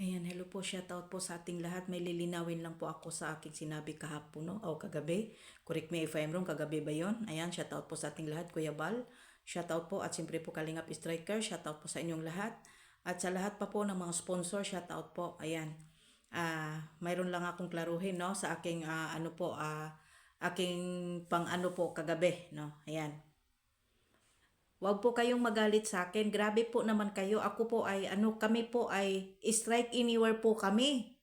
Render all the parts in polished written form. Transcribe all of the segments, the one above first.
Ayan, hello po, shoutout po sa ating lahat. May lilinawin lang po ako sa aking sinabi kahapon, no? O kagabi. Correct me if I'm wrong, kagabi ba yon? Ayan, shoutout po sa ating lahat, Kuya Bal. Shoutout po at siyempre po Kalingap Striker, shoutout po sa inyong lahat. At sa lahat pa po ng mga sponsor, shoutout po. Ayan. Mayroon lang akong klaruhin, no? Sa aking, aking pang ano po kagabi, no? Ayan. Huwag po kayong magalit sa akin. Grabe po naman kayo. Ako po ay, kami po ay strike anywhere po kami.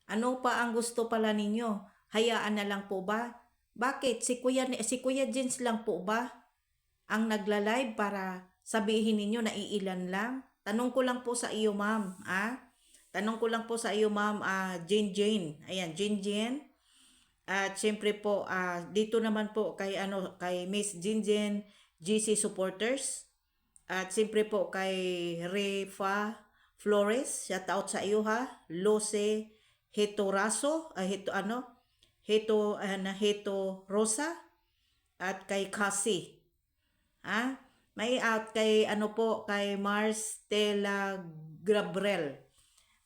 Ano pa ang gusto pala ninyo? Hayaan na lang po ba? Bakit? Si Kuya Jens lang po ba ang nagla-live para sabihin ninyo na iilan lang? Tanong ko lang po sa iyo, ma'am. Tanong ko lang po sa iyo, ma'am, Jane. Ayan, Jane. At syempre po, dito naman po kay Miss Jinjen GC supporters. At syempre po kay Refa Flores, shout out sa iyo ha. Lose Hetoraso, Heto Rosa at kay Cassie. May out kay kay Mars Stella Gabriel.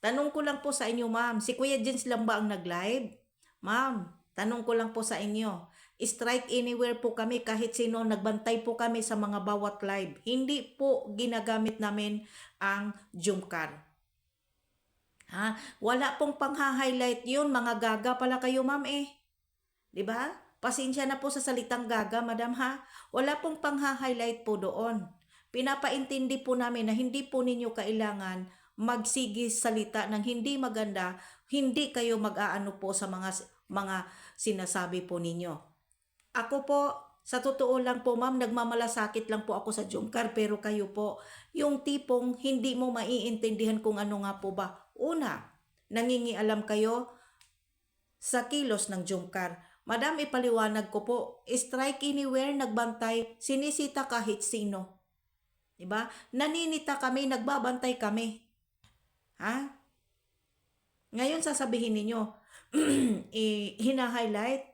Tanong ko lang po sa inyo, ma'am, si Kuya Jens lang ba ang nag-live? Ma'am, tanong ko lang po sa inyo. Strike anywhere po kami kahit sino, nagbantay po kami sa mga bawat live. Hindi po ginagamit namin ang Zoomcar. Wala pong pang-highlight yun, mga gaga pala kayo, ma'am eh. 'Di ba? Pasensya na po sa salitang gaga, madam ha. Wala pong pang-highlight po doon. Pinapaintindi po namin na hindi po ninyo kailangan magsigis salita ng hindi maganda, hindi kayo mag-aano po sa mga sinasabi po ninyo. Ako po, sa totoo lang po ma'am, nagmamalasakit lang po ako sa Jungkar, pero kayo po, yung tipong hindi mo maiintindihan kung ano nga po ba. Una, nangingialam kayo sa kilos ng Jungkar. Madam, ipaliwanag ko po, strike anywhere, nagbantay, sinisita kahit sino. Diba? Naninita kami, nagbabantay kami. Ngayon sasabihin ninyo, hina-highlight.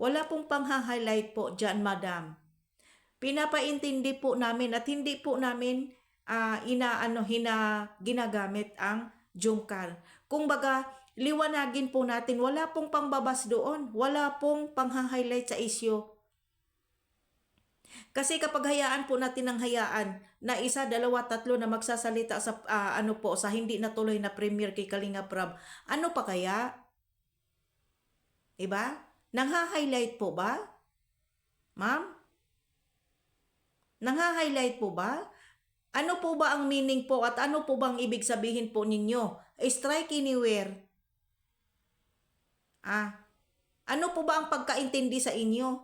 Wala pong pang-highlight po dyan, madam. Pinapaintindi po namin at hindi po namin ginagamit ang Jungkar. Kung baga, liwanagin po natin, wala pong pangbabas doon. Wala pong pang-highlight sa issue. Kasi kapag hayaan po natin ng hayaan na isa, dalawa, tatlo na magsasalita sa sa hindi natuloy na premiere kay Kalinga Prab, ano pa kaya? Diba? Nangha-highlight po ba? Ma'am? Nangha-highlight po ba? Ano po ba ang meaning po at ano po bang ibig sabihin po ninyo? Strike anywhere. Ano po ba ang pagkaintindi sa inyo?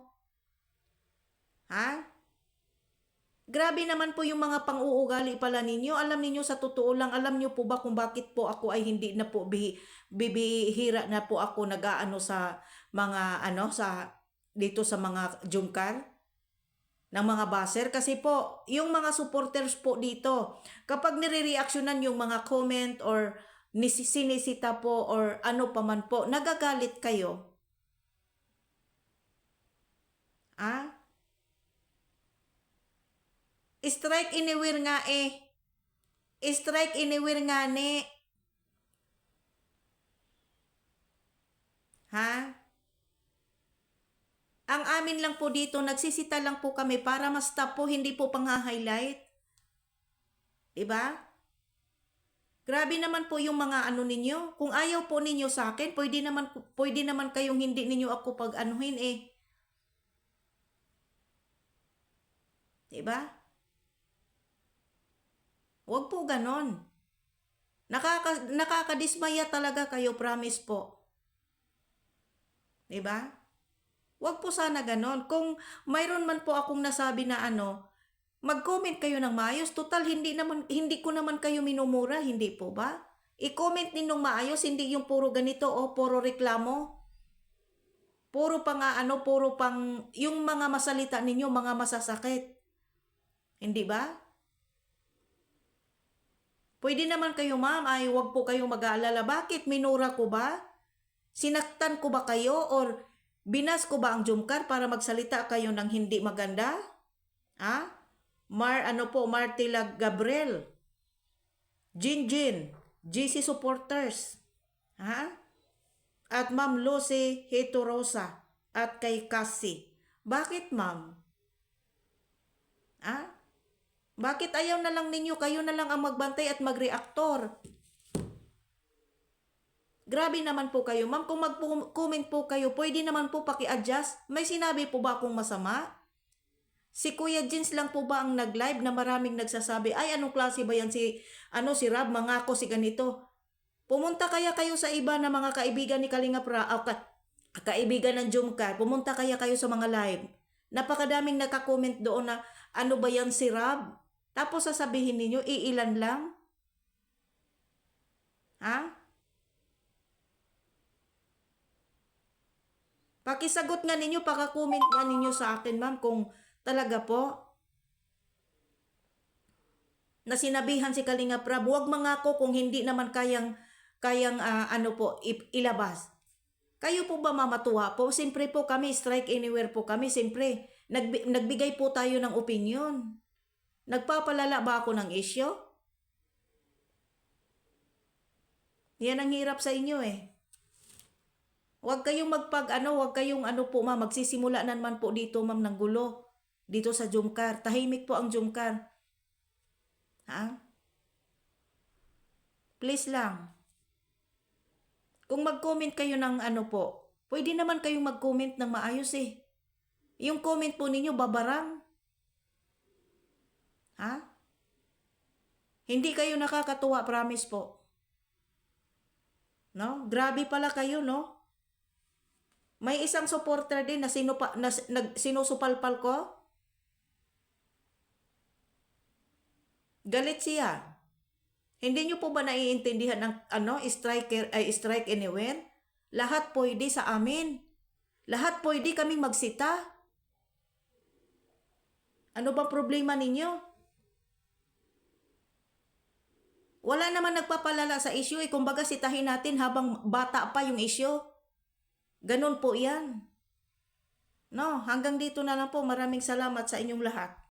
Grabe naman po yung mga pang-uugali pala ninyo. Alam niyo sa totoo lang, alam niyo po ba kung bakit po ako ay hindi na po bibihira na po ako nag-aano sa mga dito sa mga Jungkar ng mga baser? Kasi po, yung mga supporters po dito, kapag nire-reactionan yung mga comment or sinisita po or ano pa man po, nagagalit kayo. Strike anywhere nga eh. Strike anywhere nga ni. Ang amin lang po dito, nagsisita lang po kami para ma-stop po, hindi po pang-highlight. Diba? Grabe naman po yung mga ninyo. Kung ayaw po ninyo sa akin, pwede naman kayong hindi ninyo ako pag-anuhin eh. Diba? Huwag po ganon. Nakakadismaya talaga kayo, promise po. Diba? Huwag po sana ganon. Kung mayroon man po akong nasabi na mag-comment kayo ng maayos. Total, hindi ko naman kayo minumura, hindi po ba? I-comment ninyong maayos, hindi yung puro ganito o puro reklamo. Puro yung mga masalita ninyo, mga masasakit. Hindi ba? Pwede naman kayo, ma'am, ay huwag po kayong mag-aalala. Bakit? Minura ko ba? Sinaktan ko ba kayo? Or binas ko ba ang Jungkar para magsalita kayo ng hindi maganda? Martila Gabriel. Jinjin. GC supporters. Ha? At Ma'am Lucy Hitorosa at kay Cassie. Bakit, ma'am? Ha? Bakit ayaw na lang ninyo, kayo na lang ang magbantay at magreaktor? Grabe naman po kayo, ma'am. Kung mag-comment po kayo, pwede naman po paki-adjust. May sinabi po ba akong masama? Si Kuya Jins lang po ba ang nag-live na maraming nagsasabi, ay anong klase ba yan si Rob, mangako si ganito. Pumunta kaya kayo sa iba na mga kaibigan ni Kalinga kaibigan ng Jumcar. Pumunta kaya kayo sa mga live. Napakadaming nakakomment doon na ano ba yan si Rob? Tapos sasabihin ninyo, iilan lang? Ha? Pakisagot nga ninyo, paka-comment nga ninyo sa akin, ma'am, kung talaga po na sinabihan si Kalinga Prab, huwag mangako kung hindi naman kayang ilabas. Kayo po ba mamatuwa po? Siyempre po kami, strike anywhere po kami. Siyempre, nagbigay po tayo ng opinion. Nagpapalala ba ako ng isyo? Yan ang hirap sa inyo eh. Huwag kayong huwag kayong po ma'am, magsisimula naman po dito ma'am ng gulo. Dito sa Jumcar. Tahimik po ang Jumcar. Ha? Please lang. Kung mag-comment kayo ng po, pwede naman kayong mag-comment ng maayos eh. Yung comment po ninyo, babarang. Ha? Hindi kayo nakakatuwa, promise po. No? Grabe pala kayo, no? May isang supporter din na sinusupalpal ko. Galit siya. Hindi niyo po ba naiintindihan ng strike anywhere? Lahat pwede sa amin. Lahat pwede kaming magsita. Ano ba problema ninyo? Wala naman nagpapalala sa issue eh. Kumbaga sitahin natin habang bata pa yung issue. Ganun po yan. No, hanggang dito na lang po. Maraming salamat sa inyong lahat.